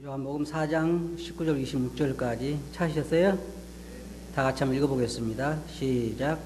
요한복음 4장 19절 26절까지 찾으셨어요? 다 같이 한번 읽어보겠습니다. 시작.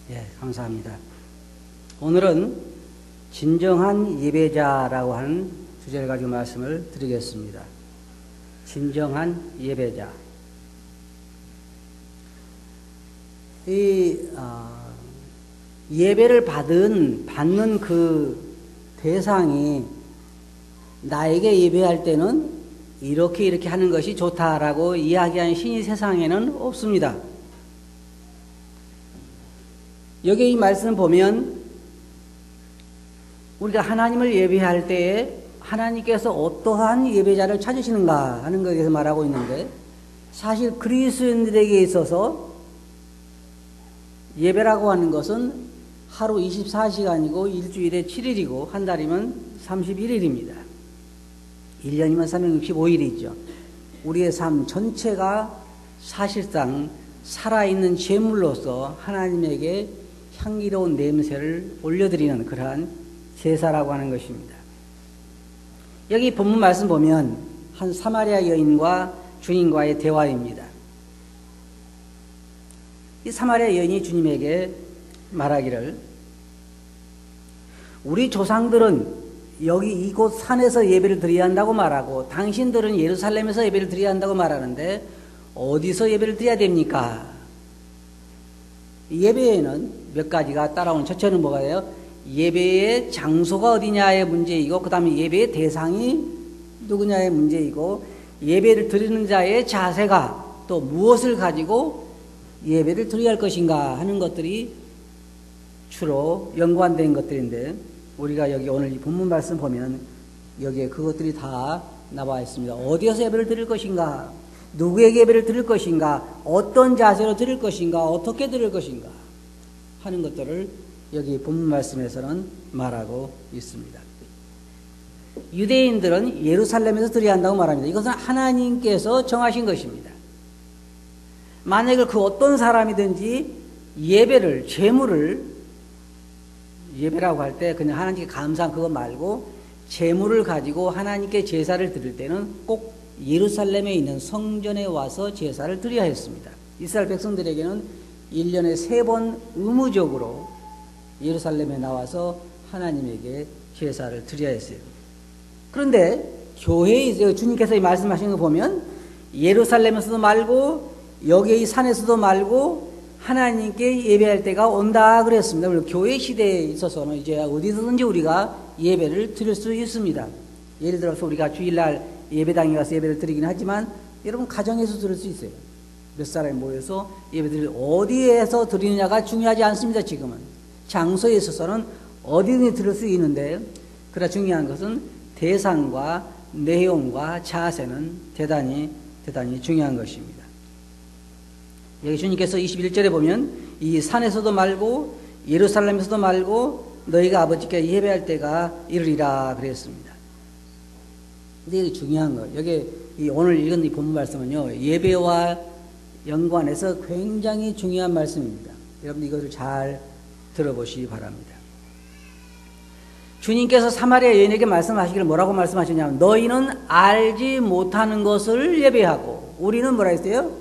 예, 감사합니다. 오늘은 진정한 예배자라고 하는 주제를 가지고 말씀을 드리겠습니다. 진정한 예배자. 예배를 받는 그 대상이 나에게 예배할 때는 이렇게 하는 것이 좋다라고 이야기하는 신이 세상에는 없습니다. 여기 이 말씀 보면 우리가 하나님을 예배할 때에 하나님께서 어떠한 예배자를 찾으시는가 하는 것에 대해서 말하고 있는데, 사실 그리스도인들에게 있어서 예배라고 하는 것은 하루 24시간이고 일주일에 7일이고 한 달이면 31일입니다. 1년이면 365일이죠. 우리의 삶 전체가 사실상 살아있는 제물로서 하나님에게 향기로운 냄새를 올려드리는 그러한 제사라고 하는 것입니다. 여기 본문 말씀 보면 한 사마리아 여인과 주님과의 대화입니다. 이 사마리아 여인이 주님에게 말하기를, 우리 조상들은 여기 이곳 산에서 예배를 드려야 한다고 말하고 당신들은 예루살렘에서 예배를 드려야 한다고 말하는데 어디서 예배를 드려야 됩니까? 예배에는 몇 가지가 따라오는, 첫째는 뭐가 돼요? 예배의 장소가 어디냐의 문제이고, 그 다음에 예배의 대상이 누구냐의 문제이고, 예배를 드리는 자의 자세가 또 무엇을 가지고 예배를 드려야 할 것인가 하는 것들이 주로 연관된 것들인데, 우리가 여기 오늘 이 본문 말씀 보면 여기에 그것들이 다 나와 있습니다. 어디에서 예배를 드릴 것인가, 누구에게 예배를 드릴 것인가, 어떤 자세로 드릴 것인가, 어떻게 드릴 것인가 하는 것들을 여기 본문 말씀에서는 말하고 있습니다. 유대인들은 예루살렘에서 드려야 한다고 말합니다. 이것은 하나님께서 정하신 것입니다. 만약에 그 어떤 사람이든지 예배를, 제물을, 예배라고 할 때 그냥 하나님께 감사한 그거 말고 제물을 가지고 하나님께 제사를 드릴 때는 꼭 예루살렘에 있는 성전에 와서 제사를 드려야 했습니다. 이스라엘 백성들에게는 1년에 3번 의무적으로 예루살렘에 나와서 하나님에게 제사를 드려야 했어요. 그런데 교회에 주님께서 말씀하신 거 보면 예루살렘에서도 말고 여기 이 산에서도 말고 하나님께 예배할 때가 온다 그랬습니다. 그리고 교회 시대에 있어서는 이제 어디서든지 우리가 예배를 드릴 수 있습니다. 예를 들어서 우리가 주일날 예배당에 가서 예배를 드리긴 하지만 여러분 가정에서 드릴 수 있어요. 몇 사람이 모여서 예배드릴, 어디에서 드리느냐가 중요하지 않습니다. 지금은 장소에 있어서는 어디든지 드릴 수 있는데, 그러나 중요한 것은 대상과 내용과 자세는 대단히 중요한 것입니다. 여기 주님께서 21절에 보면 이 산에서도 말고 예루살렘에서도 말고 너희가 아버지께 예배할 때가 이르리라 그랬습니다. 근데 이게 중요한 거, 여기 오늘 읽은 이 본문 말씀은요, 예배와 연관해서 굉장히 중요한 말씀입니다. 여러분 이것을 잘 들어보시기 바랍니다. 주님께서 사마리아 여인에게 말씀하시기를 뭐라고 말씀하셨냐면, 너희는 알지 못하는 것을 예배하고 우리는 뭐라 했어요?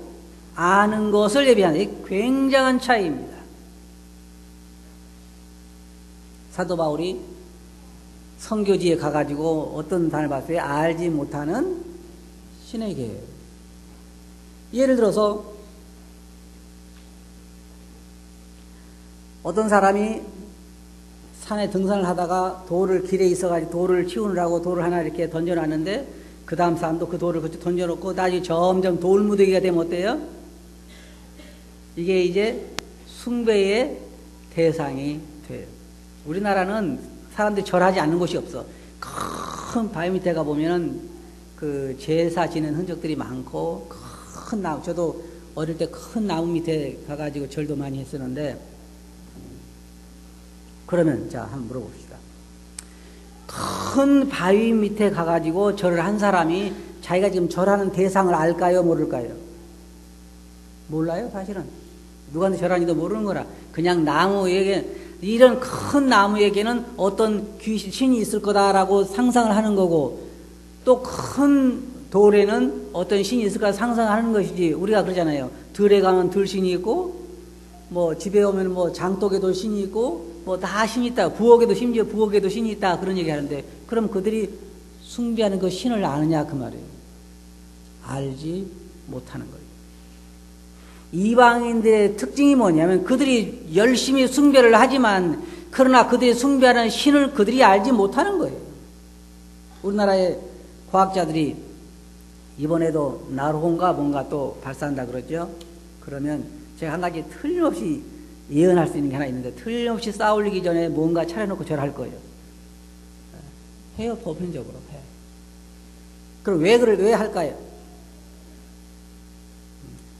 아는 것을 예배하는, 이 굉장한 차이입니다. 사도 바울이 선교지에 가가지고 어떤 단을 봤어요? 알지 못하는 신에게. 예를 들어서 어떤 사람이 산에 등산을 하다가 돌을 길에 있어가지고 돌을 치우느라고 돌을 하나 이렇게 던져놨는데 그 다음 사람도 그 돌을 그쪽 던져놓고 나중에 점점 돌무더기가 되면 어때요? 이게 이제 숭배의 대상이 돼요. 우리나라는 사람들이 절하지 않는 곳이 없어. 큰 바위 밑에 가보면은 그 제사 지낸 흔적들이 많고 큰 나무, 저도 어릴 때 큰 나무 밑에 가가지고 절도 많이 했었는데, 그러면 자 한번 물어봅시다. 큰 바위 밑에 가가지고 절을 한 사람이 자기가 지금 절하는 대상을 알까요? 모를까요? 몰라요, 사실은. 누구한테 절하는지도 모르는 거라. 그냥 나무에게, 이런 큰 나무에게는 어떤 귀신, 신이 있을 거다라고 상상을 하는 거고, 또 큰 돌에는 어떤 신이 있을 거다 상상하는 것이지. 우리가 그러잖아요. 들에 가면 들신이 있고, 뭐 집에 오면 뭐 장독에도 신이 있고, 뭐 다 신이 있다. 부엌에도, 심지어 부엌에도 신이 있다. 그런 얘기 하는데, 그럼 그들이 숭배하는 그 신을 아느냐 그 말이에요. 알지 못하는 거예요. 이방인들의 특징이 뭐냐면 그들이 열심히 숭배를 하지만, 그러나 그들이 숭배하는 신을 그들이 알지 못하는 거예요. 우리나라의 과학자들이 이번에도 나르홍가 뭔가 또 발사한다 그러죠. 그러면 제가 한 가지 틀림없이 예언할 수 있는 게 하나 있는데, 틀림없이 싸울리기 전에 뭔가 차려놓고 절할 거예요. 해요, 보편적으로 해. 그럼 왜 할까요?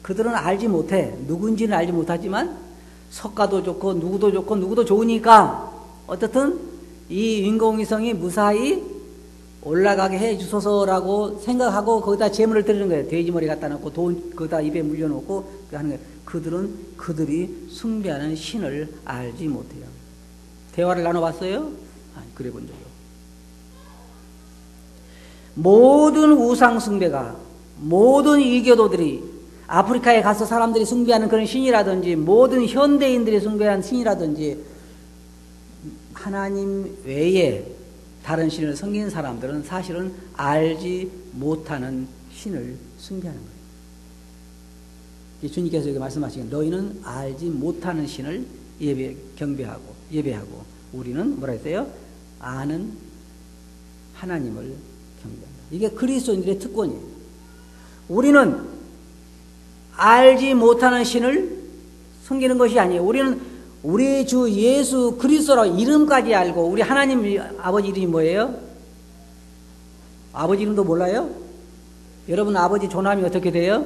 그들은 알지 못해. 누군지는 알지 못하지만 석가도 좋고 누구도 좋고 누구도 좋으니까 어떻든 이 인공위성이 무사히 올라가게 해 주소서라고 생각하고 거기다 재물을 드리는 거예요. 돼지머리 갖다 놓고 돈 거기다 입에 물려놓고 하는 거예요. 그들은 그들이 숭배하는 신을 알지 못해요. 대화를 나눠봤어요? 아니, 그래 본 적이 없어요. 모든 우상 숭배가, 모든 이교도들이 아프리카에 가서 사람들이 숭배하는 그런 신이라든지, 모든 현대인들이 숭배하는 신이라든지, 하나님 외에 다른 신을 섬기는 사람들은 사실은 알지 못하는 신을 숭배하는 거예요. 주님께서 여기 말씀하시기를 너희는 알지 못하는 신을 경배하고 예배하고, 우리는 뭐라 했어요? 아는 하나님을 경배한다. 이게 그리스도인들의 특권이에요. 우리는 알지 못하는 신을 섬기는 것이 아니에요. 우리는 우리 주 예수 그리스도라고 이름까지 알고, 우리 하나님 아버지 이름이 뭐예요? 아버지 이름도 몰라요? 여러분 아버지 조남이 어떻게 돼요?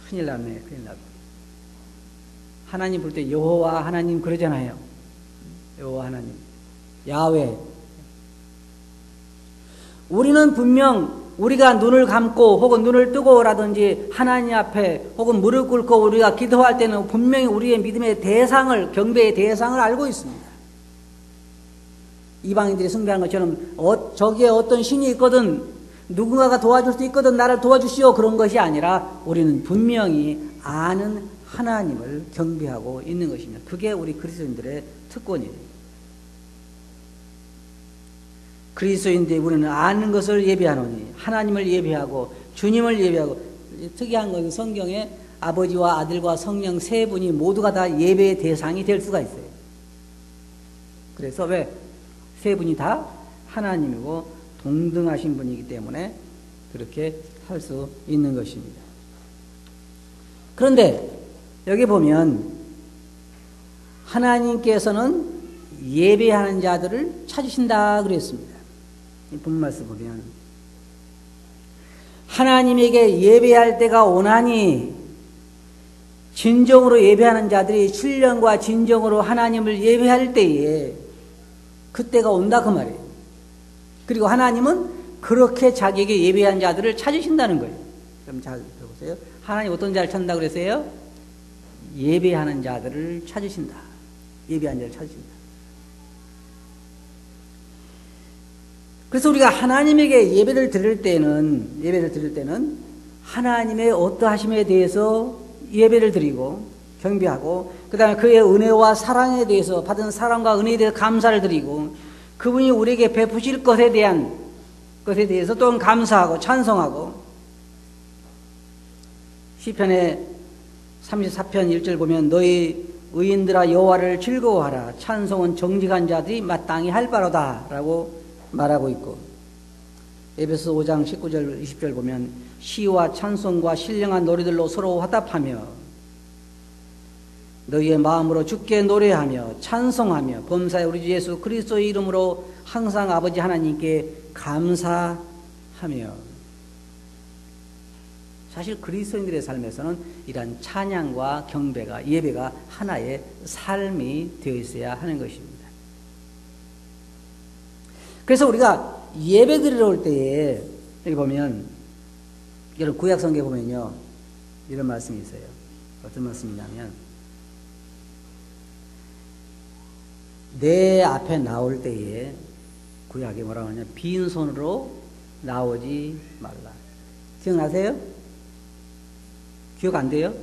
큰일 났네, 큰일 났네. 하나님 볼 때 여호와 하나님 그러잖아요. 여호와 하나님, 야훼. 우리는 분명 우리가 눈을 감고 혹은 눈을 뜨고라든지 하나님 앞에 혹은 무릎 꿇고 우리가 기도할 때는 분명히 우리의 믿음의 대상을, 경배의 대상을 알고 있습니다. 이방인들이 숭배하는 것처럼 저기에 어떤 신이 있거든, 누군가가 도와줄 수 있거든, 나를 도와주시오, 그런 것이 아니라 우리는 분명히 아는 하나님을 경배하고 있는 것입니다. 그게 우리 그리스도인들의 특권이에요. 그리스도인들이 우리는 아는 것을 예배하노니, 하나님을 예배하고 주님을 예배하고, 특이한 것은 성경에 아버지와 아들과 성령 세 분이 모두가 다 예배의 대상이 될 수가 있어요. 그래서 왜? 세 분이 다 하나님이고 동등하신 분이기 때문에 그렇게 할 수 있는 것입니다. 그런데 여기 보면 하나님께서는 예배하는 자들을 찾으신다 그랬습니다. 이 본말씀 보면 하나님에게 예배할 때가 오나니, 진정으로 예배하는 자들이 신령과 진정으로 하나님을 예배할 때에 그때가 온다 그 말이에요. 그리고 하나님은 그렇게 자기에게 예배한 자들을 찾으신다는 거예요. 그럼 잘 들어보세요. 하나님 어떤 자를 찾는다 그랬어요? 예배하는 자들을 찾으신다. 예배하는 자를 찾으신다. 그래서 우리가 하나님에게 예배를 드릴 때는 하나님의 어떠하심에 대해서 예배를 드리고, 경배하고, 그 다음에 그의 은혜와 사랑에 대해서, 받은 사랑과 은혜에 대해서 감사를 드리고, 그분이 우리에게 베푸실 것에 대해서 또한 감사하고 찬송하고, 시편의 34편 1절 보면 너희 의인들아 여호와를 즐거워하라. 찬송은 정직한 자들이 마땅히 할 바로다 라고 말하고 있고, 에베소 5장 19절 20절 보면 시와 찬송과 신령한 노래들로 서로 화답하며 너희의 마음으로 주께 노래하며 찬송하며 범사의 우리 주 예수 그리스도의 이름으로 항상 아버지 하나님께 감사하며. 사실 그리스도인들의 삶에서는 이러한 찬양과 경배가, 예배가 하나의 삶이 되어 있어야 하는 것입니다. 그래서 우리가 예배 드리러 올 때에 여기 보면, 여러분 구약성경에 보면요 이런 말씀이 있어요. 어떤 말씀이냐면 내 앞에 나올 때에 구약에 뭐라고 하냐, 빈손으로 나오지 말라. 기억나세요? 기억 안 돼요?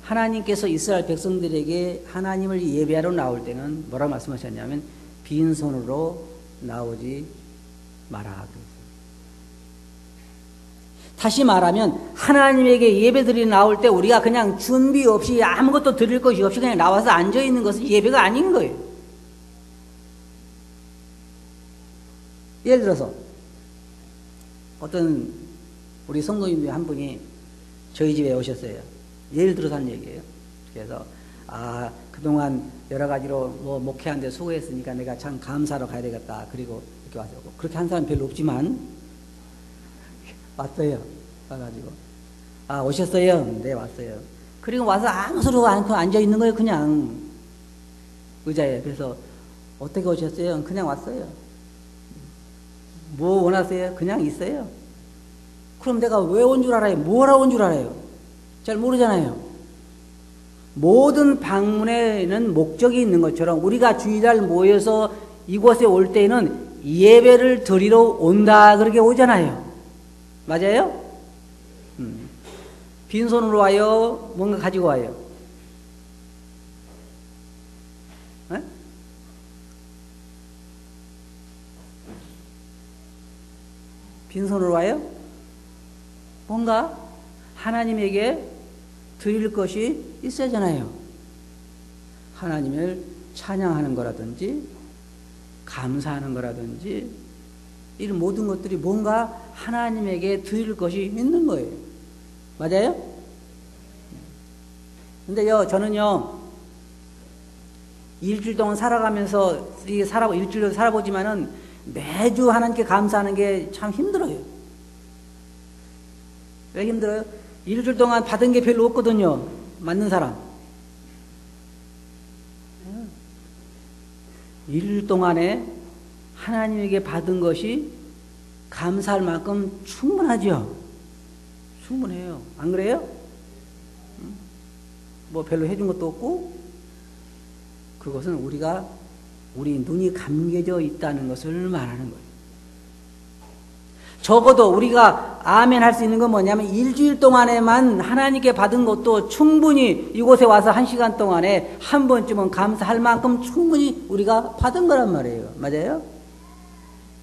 하나님께서 이스라엘 백성들에게 하나님을 예배하러 나올 때는 뭐라고 말씀하셨냐면 빈손으로 나오지 마라. 다시 말하면 하나님에게 예배드리러 나올 때 우리가 그냥 준비 없이 아무것도 드릴 것이 없이 그냥 나와서 앉아있는 것은 예배가 아닌 거예요. 예를 들어서 어떤 우리 성도님 한 분이 저희 집에 오셨어요. 예를 들어서 하는 얘기예요. 그래서 그동안 여러 가지로 뭐 목회하는데 수고했으니까 내가 참 감사로 가야 되겠다. 그리고 이렇게 와서 그렇게 한 사람 별로 없지만 왔어요. 와가지고 오셨어요. 네, 왔어요. 그리고 와서 아무 소리도 않고 앉아 있는 거예요. 그냥 의자에. 그래서 어떻게 오셨어요? 그냥 왔어요. 뭐 원하세요? 그냥 있어요. 그럼 내가 왜 온 줄 알아요? 뭐하러 온 줄 알아요? 잘 모르잖아요. 모든 방문에는 목적이 있는 것처럼 우리가 주일날 모여서 이곳에 올 때는 예배를 드리러 온다 그렇게 오잖아요. 맞아요? 빈손으로 와요? 뭔가 가지고 와요? 에? 빈손으로 와요? 뭔가 하나님에게 드릴 것이 있어야잖아요. 하나님을 찬양하는 거라든지 감사하는 거라든지 이런 모든 것들이 뭔가 하나님에게 드릴 것이 있는 거예요. 맞아요? 근데요, 저는요, 일주일 동안 살아가면서, 일주일 살아보지만은 매주 하나님께 감사하는 게 참 힘들어요. 왜 힘들어요? 일주일 동안 받은 게 별로 없거든요. 맞는 사람. 일주일 동안에 하나님에게 받은 것이 감사할 만큼 충분하죠. 충분해요. 안 그래요? 뭐 별로 해준 것도 없고, 그것은 우리 눈이 감겨져 있다는 것을 말하는 거예요. 적어도 우리가 아멘 할 수 있는 건 뭐냐면 일주일 동안에만 하나님께 받은 것도 충분히 이곳에 와서 1시간 동안에 한 번쯤은 감사할 만큼 충분히 우리가 받은 거란 말이에요. 맞아요?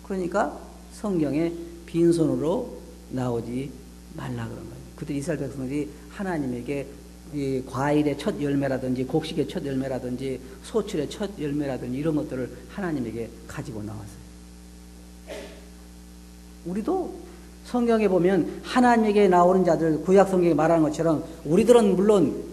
그러니까 성경에 빈손으로 나오지 말라 그런 거예요. 그때 이스라엘 백성들이 하나님에게 이 과일의 첫 열매라든지 곡식의 첫 열매라든지 소출의 첫 열매라든지 이런 것들을 하나님에게 가지고 나왔어요. 우리도 성경에 보면 하나님에게 나오는 자들, 구약 성경에 말하는 것처럼 우리들은 물론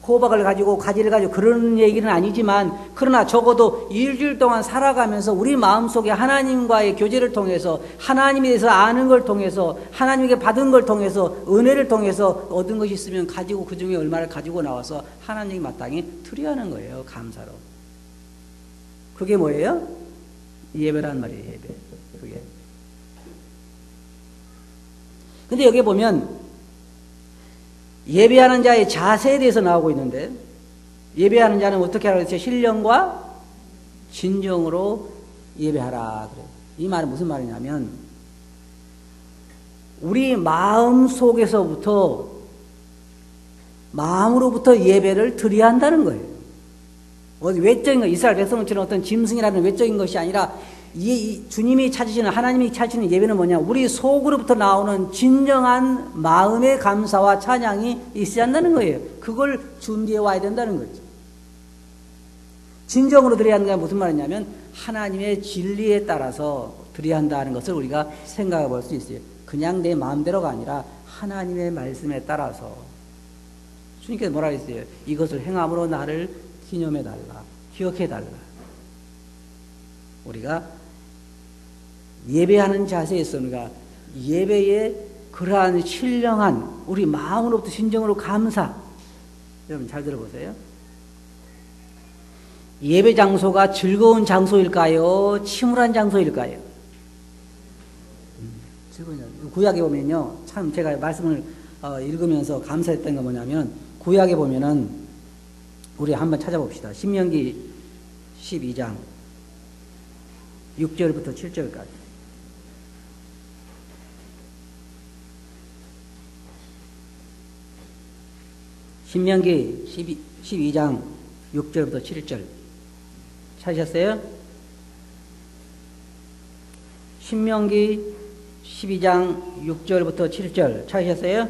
호박을 가지고 가지를 가지고 그런 얘기는 아니지만, 그러나 적어도 일주일 동안 살아가면서 우리 마음속에 하나님과의 교제를 통해서 하나님에 대해서 아는 걸 통해서 하나님에게 받은 걸 통해서 은혜를 통해서 얻은 것이 있으면 가지고 그 중에 얼마를 가지고 나와서 하나님이 마땅히 드려야 하는 거예요. 감사로. 그게 뭐예요? 예배란 말이에요. 예배. 그게. 근데 여기 보면 예배하는 자의 자세에 대해서 나오고 있는데, 예배하는 자는 어떻게 하라고 했어요? 신령과 진정으로 예배하라 그래요. 이 말은 무슨 말이냐면 우리 마음 속에서부터 마음으로부터 예배를 드려야 한다는 거예요. 어디 외적인 거, 이스라엘 백성처럼 어떤 짐승이라는 외적인 것이 아니라 주님이 찾으시는, 하나님이 찾으시는 예배는 뭐냐? 우리 속으로부터 나오는 진정한 마음의 감사와 찬양이 있어야 한다는 거예요. 그걸 준비해 와야 된다는 거죠. 진정으로 드려야 하는 게 무슨 말이냐면 하나님의 진리에 따라서 드려야 한다는 것을 우리가 생각해 볼 수 있어요. 그냥 내 마음대로가 아니라 하나님의 말씀에 따라서. 주님께서 뭐라 했어요? 이것을 행함으로 나를 기념해 달라, 기억해 달라. 우리가 예배하는 자세에서 우리가 예배의 그러한 신령한 우리 마음으로부터 진정으로 감사. 여러분 잘 들어보세요. 예배 장소가 즐거운 장소일까요? 침울한 장소일까요? 구약에 보면요, 참 제가 말씀을 읽으면서 감사했던 거 뭐냐면, 구약에 보면은 우리 한번 찾아봅시다. 신명기 12장 6절부터 7절까지. 신명기 12장 6절부터 7절 찾으셨어요? 신명기 12장 6절부터 7절 찾으셨어요?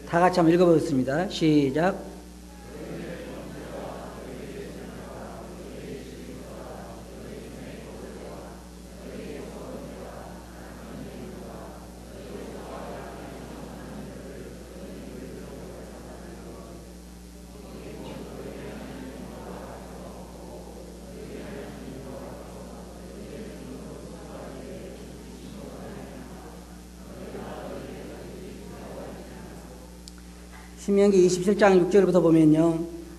다 같이 한번 읽어보겠습니다. 시작. 신명기 27장 6절부터 보면요,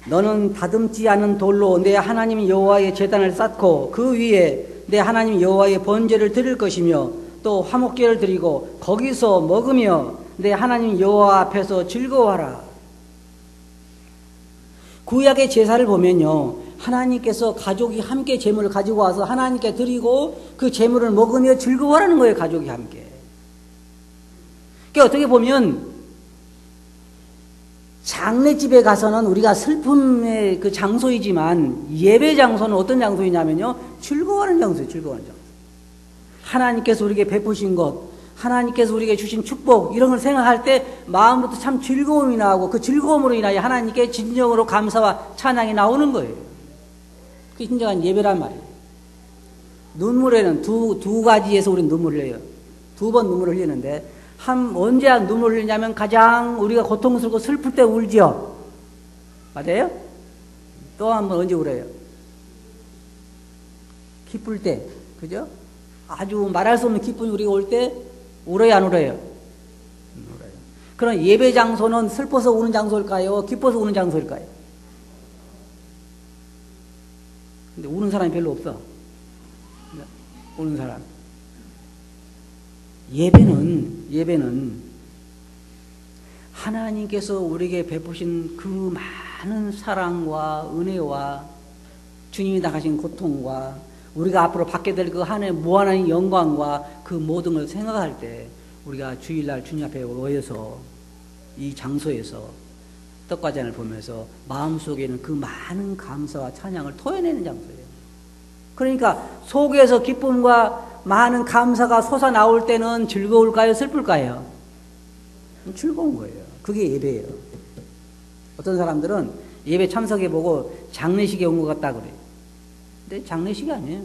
너는 다듬지 않은 돌로 내 하나님 여호와의 제단을 쌓고 그 위에 내 하나님 여호와의 번제를 드릴 것이며 또 화목제를 드리고 거기서 먹으며 내 하나님 여호와 앞에서 즐거워하라. 구약의 제사를 보면요, 하나님께서 가족이 함께 제물을 가지고 와서 하나님께 드리고 그 제물을 먹으며 즐거워하라는 거예요. 가족이 함께. 그러니까 어떻게 보면 장례집에 가서는 우리가 슬픔의 그 장소이지만 예배 장소는 어떤 장소이냐면요, 즐거워하는 장소예요. 즐거워하는 장소. 하나님께서 우리에게 베푸신 것, 하나님께서 우리에게 주신 축복, 이런 걸 생각할 때 마음부터 참 즐거움이 나오고 그 즐거움으로 인하여 하나님께 진정으로 감사와 찬양이 나오는 거예요. 그게 진정한 예배란 말이에요. 눈물에는 두 가지에서 우리는 눈물을 흘려요. 두 번 눈물을 흘리는데, 언제 눈물을 흘리냐면 가장 우리가 고통스럽고 슬플 때 울지요. 맞아요? 또 한 번 언제 울어요? 기쁠 때. 그죠? 아주 말할 수 없는 기쁨이 우리가 올 때 울어요, 안 울어요? 울어요. 그럼 예배 장소는 슬퍼서 우는 장소일까요? 기뻐서 우는 장소일까요? 근데 우는 사람이 별로 없어. 우는 사람. 예배는 하나님께서 우리에게 베푸신 그 많은 사랑과 은혜와 주님이 당하신 고통과 우리가 앞으로 받게 될 그 한 해 무한한 영광과 그 모든 걸 생각할 때 우리가 주일날 주님 앞에 모여서 이 장소에서 떡과 잔을 보면서 마음속에는 그 많은 감사와 찬양을 토해내는 장소예요. 그러니까 속에서 기쁨과 많은 감사가 솟아나올 때는 즐거울까요? 슬플까요? 즐거운 거예요. 그게 예배예요. 어떤 사람들은 예배 참석해보고 장례식에 온 것 같다 그래요. 근데 장례식이 아니에요.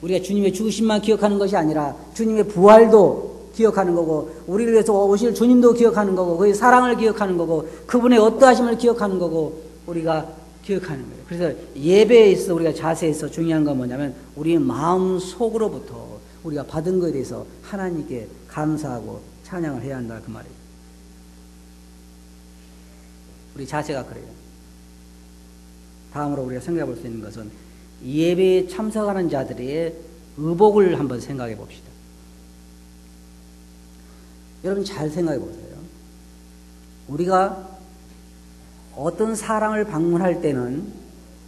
우리가 주님의 죽으심만 기억하는 것이 아니라 주님의 부활도 기억하는 거고, 우리를 위해서 오실 주님도 기억하는 거고, 그의 사랑을 기억하는 거고, 그분의 어떠하심을 기억하는 거고, 우리가 기억하는 거예요. 그래서 예배에 있어 우리가 자세에서 중요한 건 뭐냐면 우리의 마음 속으로부터 우리가 받은 것에 대해서 하나님께 감사하고 찬양을 해야 한다 그 말이에요. 우리 자세가 그래요. 다음으로 우리가 생각해 볼 수 있는 것은 예배에 참석하는 자들의 의복을 한번 생각해 봅시다. 여러분 잘 생각해 보세요. 우리가 어떤 사람을 방문할 때는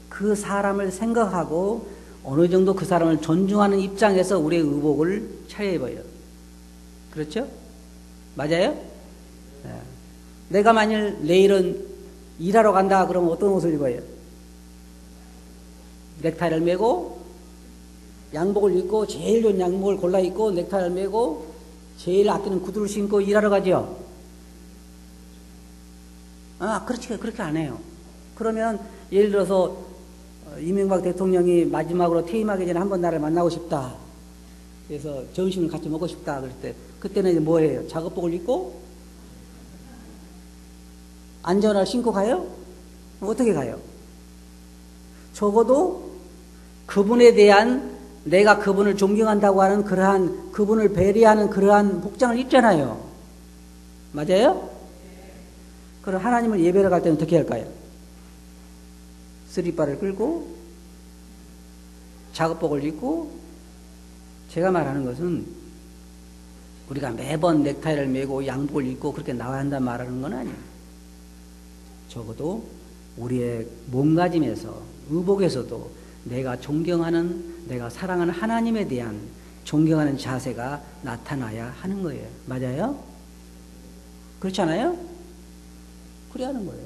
그 사람을 생각하고 어느 정도 그 사람을 존중하는 입장에서 우리의 의복을 차려입어요. 그렇죠? 맞아요? 네. 내가 만일 내일은 일하러 간다 그러면 어떤 옷을 입어요? 넥타이를 메고 양복을 입고 제일 좋은 양복을 골라 입고 넥타이를 메고 제일 아끼는 구두를 신고 일하러 가죠. 그렇지, 그렇게 안 해요. 그러면 예를 들어서 이명박 대통령이 마지막으로 퇴임하기 전에 한번 나를 만나고 싶다. 그래서 점심을 같이 먹고 싶다. 그럴 때 그때는 이제 뭐 해요? 작업복을 입고 안전화를 신고 가요? 어떻게 가요? 적어도 그분에 대한 내가 그분을 존경한다고 하는 그러한 그분을 배려하는 그러한 복장을 입잖아요. 맞아요? 그럼 하나님을 예배를 갈 때는 어떻게 할까요? 쓰리바를 끌고 작업복을 입고 제가 말하는 것은 우리가 매번 넥타이를 메고 양복을 입고 그렇게 나와야 한다 말하는 건 아니에요. 적어도 우리의 몸가짐에서 의복에서도 내가 존경하는 내가 사랑하는 하나님에 대한 존경하는 자세가 나타나야 하는 거예요. 맞아요? 그렇지 않아요? 그래야 하는 거예요.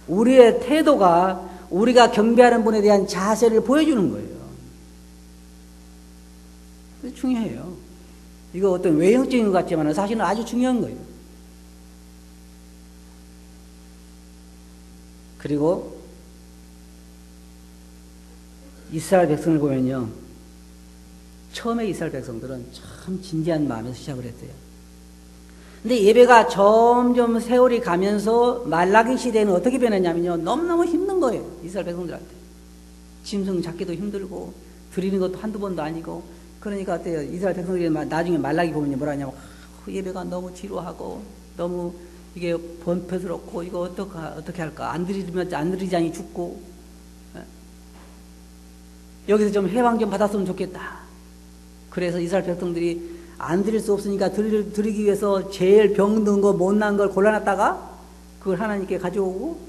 우리의 태도가 우리가 경배하는 분에 대한 자세를 보여주는 거예요. 그게 중요해요. 이거 어떤 외형적인 것 같지만 사실은 아주 중요한 거예요. 그리고 이스라엘 백성을 보면요. 처음에 이스라엘 백성들은 참 진지한 마음에서 시작을 했어요. 근데 예배가 점점 세월이 가면서 말라기 시대는 어떻게 변했냐면요. 너무너무 힘든 거예요. 이스라엘 백성들한테. 짐승 잡기도 힘들고 드리는 것도 한두 번도 아니고 그러니까 어때요? 이스라엘 백성들이 나중에 말라기 보면 뭐라 하냐면 예배가 너무 지루하고 너무 이게 번패스럽고 이거 어떻게 할까? 안 드리자니 죽고 여기서 좀 해방 좀 받았으면 좋겠다. 그래서 이스라엘 백성들이 안 드릴 수 없으니까 드리기 위해서 제일 병든 거 못난 걸 골라놨다가 그걸 하나님께 가져오고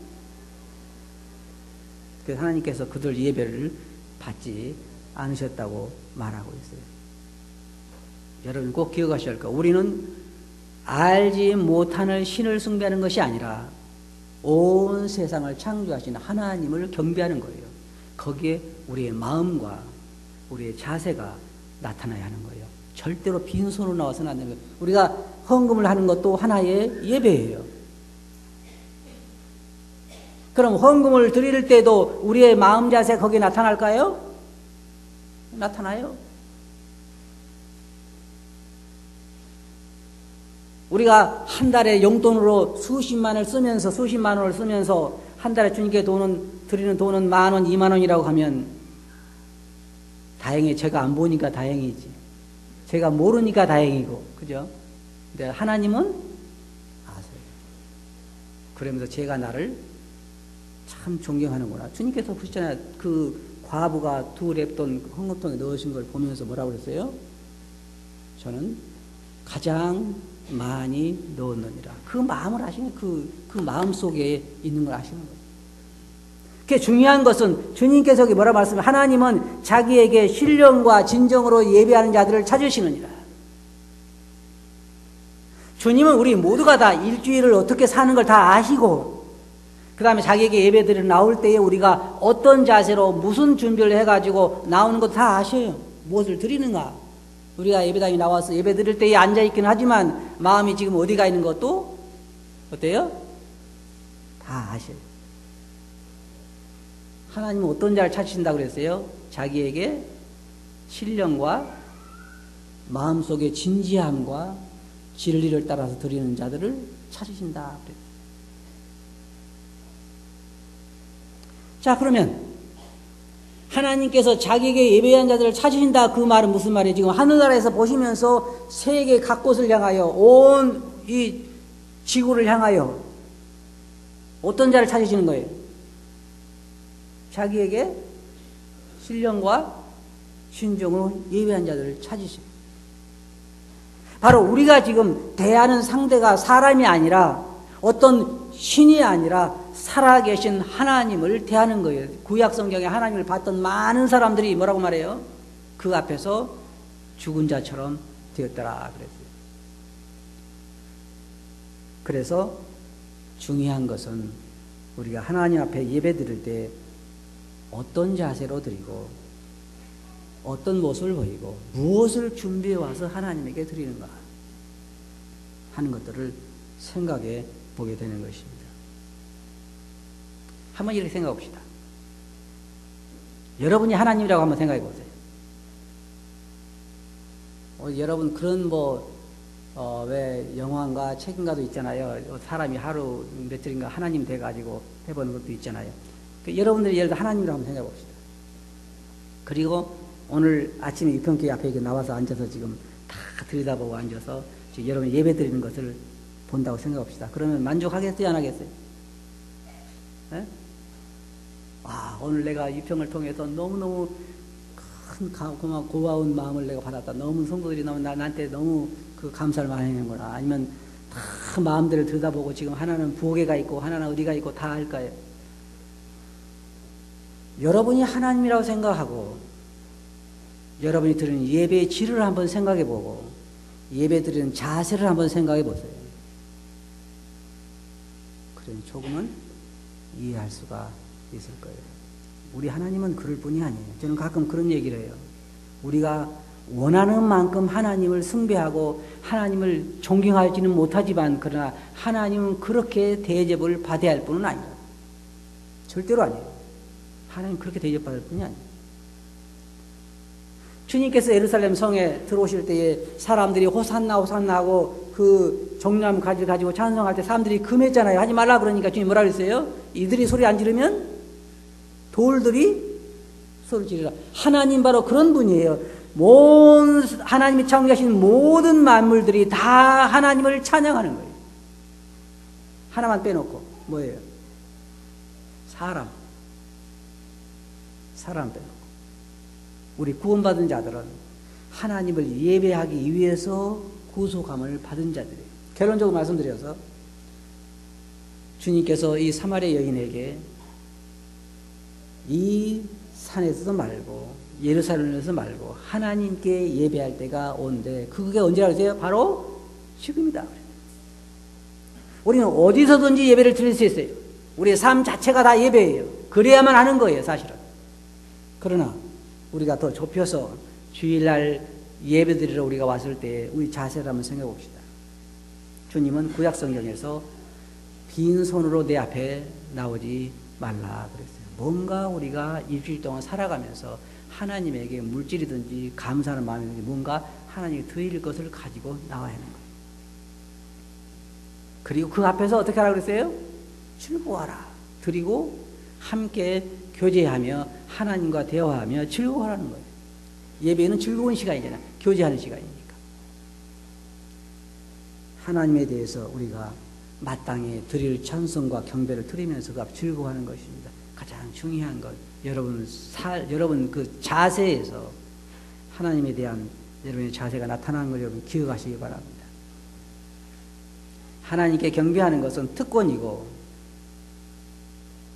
그래서 하나님께서 그들 예배를 받지 않으셨다고 말하고 있어요. 여러분 꼭 기억하셔야 할 거. 우리는 알지 못하는 신을 숭배하는 것이 아니라 온 세상을 창조하신 하나님을 경배하는 거예요. 거기에 우리의 마음과 우리의 자세가 나타나야 하는 거예요. 절대로 빈손으로 나와서는 안 되는 거예요. 우리가 헌금을 하는 것도 하나의 예배예요. 그럼 헌금을 드릴 때도 우리의 마음 자세 거기에 나타날까요? 나타나요. 우리가 한 달에 용돈으로 수십만 원을 쓰면서 한 달에 주님께 드리는 돈은 10,000원, 20,000원이라고 하면 다행히 제가 안 보니까 다행이지. 제가 모르니까 다행이고, 그죠? 근데 하나님은 아세요. 그러면서 제가 나를 참 존경하는구나. 주님께서 보시잖아요. 그 과부가 2랩돈 헌금통에 넣으신 걸 보면서 뭐라고 그랬어요? 저는 가장 많이 넣었느니라. 그 마음을 아시는 그 마음 속에 있는 걸 아시는 거예요. 그게 중요한 것은 주님께서 여기 뭐라 말씀해요? 하나님은 자기에게 신령과 진정으로 예배하는 자들을 찾으시느니라. 주님은 우리 모두가 다 일주일을 어떻게 사는 걸 다 아시고 그 다음에 자기에게 예배드리러 나올 때에 우리가 어떤 자세로 무슨 준비를 해가지고 나오는 것도 다 아셔요. 무엇을 드리는가. 우리가 예배당에 나와서 예배 드릴 때에 앉아있기는 하지만 마음이 지금 어디가 있는 것도 어때요? 다 아셔요. 하나님은 어떤 자를 찾으신다고 그랬어요? 자기에게 신령과 마음속의 진지함과 진리를 따라서 드리는 자들을 찾으신다 그랬어요. 자, 그러면 하나님께서 자기에게 예배한 자들을 찾으신다 그 말은 무슨 말이에요? 지금 하늘나라에서 보시면서 세계 각곳을 향하여 온 이 지구를 향하여 어떤 자를 찾으시는 거예요? 자기에게 신령과 신정으로 예배한 자들을 찾으시고 바로 우리가 지금 대하는 상대가 사람이 아니라 어떤 신이 아니라 살아계신 하나님을 대하는 거예요. 구약 성경에 하나님을 봤던 많은 사람들이 뭐라고 말해요? 그 앞에서 죽은 자처럼 되었더라 그랬어요. 그래서 중요한 것은 우리가 하나님 앞에 예배 드릴 때 어떤 자세로 드리고 어떤 모습을 보이고 무엇을 준비해 와서 하나님에게 드리는가 하는 것들을 생각해 보게 되는 것입니다. 한번 이렇게 생각해 봅시다. 여러분이 하나님이라고 한번 생각해 보세요. 여러분 그런 왜 영화인가 책인가도 있잖아요. 사람이 하루 며칠인가 하나님 돼가지고 해보는 것도 있잖아요. 여러분들이 예를 들어 하나님이라고 한번 생각해 봅시다. 그리고 오늘 아침에 유평교회 앞에 이렇게 나와서 앉아서 지금 다 들여다보고 앉아서 지금 여러분 예배 드리는 것을 본다고 생각해 봅시다. 그러면 만족하겠어요? 안 하겠어요? 네? 오늘 내가 유평을 통해서 너무너무 큰 고마운 마음을 내가 받았다. 너무 성도들이 나한테 너무 그 감사를 많이 하는구나. 아니면 다 마음들을 들여다보고 지금 하나는 부엌에가 있고 하나는 어디가 있고 다 할까요? 여러분이 하나님이라고 생각하고 여러분이 드리는 예배의 질을 한번 생각해 보고 예배 드리는 자세를 한번 생각해 보세요. 그럼 조금은 이해할 수가 있을 거예요. 우리 하나님은 그럴 뿐이 아니에요. 저는 가끔 그런 얘기를 해요. 우리가 원하는 만큼 하나님을 숭배하고 하나님을 존경하지는 못하지만 그러나 하나님은 그렇게 대접을 받아야 할 뿐은 아니에요. 절대로 아니에요. 하나님 그렇게 대접받을 뿐이 아니에요. 주님께서 예루살렘 성에 들어오실 때에 사람들이 호산나 호산나 하고 그 종려나무 가지를 가지고 찬송할 때 사람들이 금했잖아요. 하지 말라 그러니까 주님 뭐라 그랬어요? 이들이 소리 안 지르면 돌들이 소리 지르라. 하나님 바로 그런 분이에요. 하나님이 창조하신 모든 만물들이 다 하나님을 찬양하는 거예요. 하나만 빼놓고 뭐예요? 사람 빼놓고 우리 구원받은 자들은 하나님을 예배하기 위해서 구속함을 받은 자들이에요. 결론적으로 말씀드려서 주님께서 이 사마리아 여인에게 이 산에서도 말고 예루살렘에서 말고 하나님께 예배할 때가 온데 그게 언제라고 했어요? 바로 지금이다. 우리는 어디서든지 예배를 드릴 수 있어요. 우리의 삶 자체가 다 예배예요. 그래야만 하는 거예요, 사실은. 그러나 우리가 더 좁혀서 주일날 예배 드리러 우리가 왔을 때 우리 자세를 한번 생각해 봅시다. 주님은 구약 성경에서 빈손으로 내 앞에 나오지 말라 그랬어요. 뭔가 우리가 일주일 동안 살아가면서 하나님에게 물질이든지 감사하는 마음이든지 뭔가 하나님께 드릴 것을 가지고 나와야 하는 거예요. 그리고 그 앞에서 어떻게 하라고 그랬어요? 즐거워하라. 드리고 함께 교제하며 하나님과 대화하며 즐거워하라는 거예요. 예배는 즐거운 시간이잖아요. 교제하는 시간이니까. 하나님에 대해서 우리가 마땅히 드릴 찬송과 경배를 드리면서 즐거워하는 것입니다. 가장 중요한 것, 여러분 그 자세에서 하나님에 대한 여러분의 자세가 나타나는 걸 여러분 기억하시기 바랍니다. 하나님께 경배하는 것은 특권이고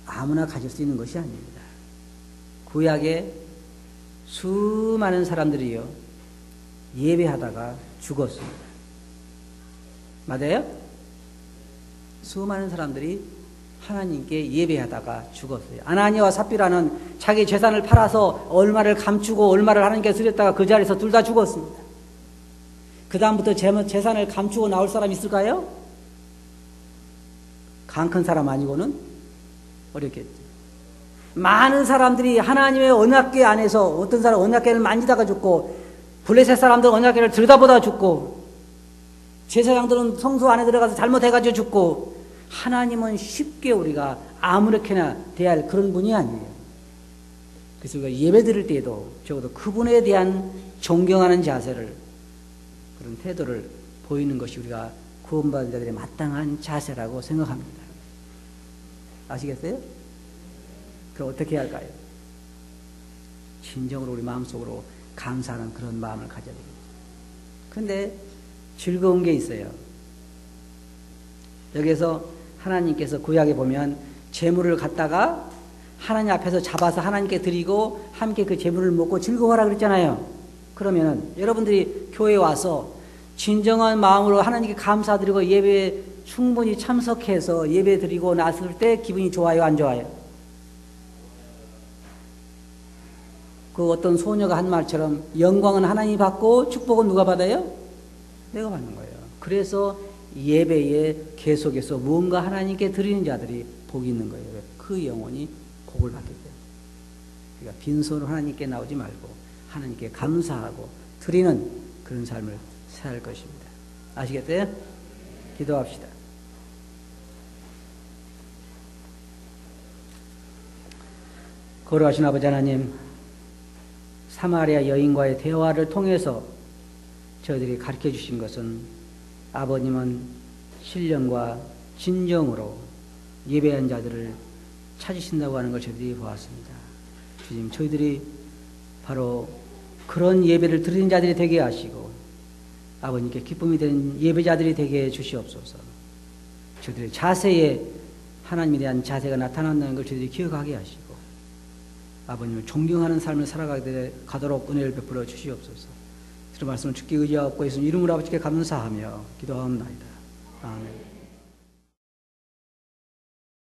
아무나 가질 수 있는 것이 아닙니다. 구약에 수많은 사람들이요 예배하다가 죽었습니다. 맞아요? 수많은 사람들이 하나님께 예배하다가 죽었어요. 아나니아와 삽비라는 자기 재산을 팔아서 얼마를 감추고 얼마를 하나님께 드렸다가 그 자리에서 둘 다 죽었습니다. 그 다음부터 재산을 감추고 나올 사람 있을까요? 강 큰 사람 아니고는 어렵겠죠. 많은 사람들이 하나님의 언약궤 안에서 어떤 사람 언약궤를 만지다가 죽고 블레셋 사람들은 언약궤를 들여다보다가 죽고 제사장들은 성소 안에 들어가서 잘못해가지고 죽고 하나님은 쉽게 우리가 아무렇게나 대할 그런 분이 아니에요. 그래서 우리가 예배 드릴 때에도 적어도 그분에 대한 존경하는 자세를 그런 태도를 보이는 것이 우리가 구원받은 자들의 마땅한 자세라고 생각합니다. 아시겠어요? 그럼 어떻게 해야 할까요? 진정으로 우리 마음속으로 감사하는 그런 마음을 가져야 됩니다. 그런데 즐거운 게 있어요. 여기서 하나님께서 구약에 보면 제물을 갖다가 하나님 앞에서 잡아서 하나님께 드리고 함께 그 제물을 먹고 즐거워하라 그랬잖아요. 그러면은 여러분들이 교회에 와서 진정한 마음으로 하나님께 감사드리고 예배에 충분히 참석해서 예배 드리고 났을 때 기분이 좋아요, 안 좋아요? 그 어떤 소녀가 한 말처럼 영광은 하나님이 받고 축복은 누가 받아요? 내가 받는 거예요. 그래서 예배에 계속해서 무언가 하나님께 드리는 자들이 복이 있는 거예요. 그 영혼이 복을 받기 때문에. 그러니까 빈손으로 하나님께 나오지 말고 하나님께 감사하고 드리는 그런 삶을 살 것입니다. 아시겠어요? 기도합시다. 거룩하신 아버지 하나님, 사마리아 여인과의 대화를 통해서 저희들이 가르쳐 주신 것은 아버님은 신령과 진정으로 예배한 자들을 찾으신다고 하는 걸 저희들이 보았습니다. 주님, 저희들이 바로 그런 예배를 드리는 자들이 되게 하시고 아버님께 기쁨이 되는 예배자들이 되게 해 주시옵소서. 저희들의 자세에 하나님에 대한 자세가 나타난다는 걸 저희들이 기억하게 하시고 아버님을 존경하는 삶을 살아가도록 은혜를 베풀어 주시옵소서. 들은 말씀을 주께 의지하옵고 예수님 이름으로 아버지께 감사하며 기도하옵나이다. 아멘.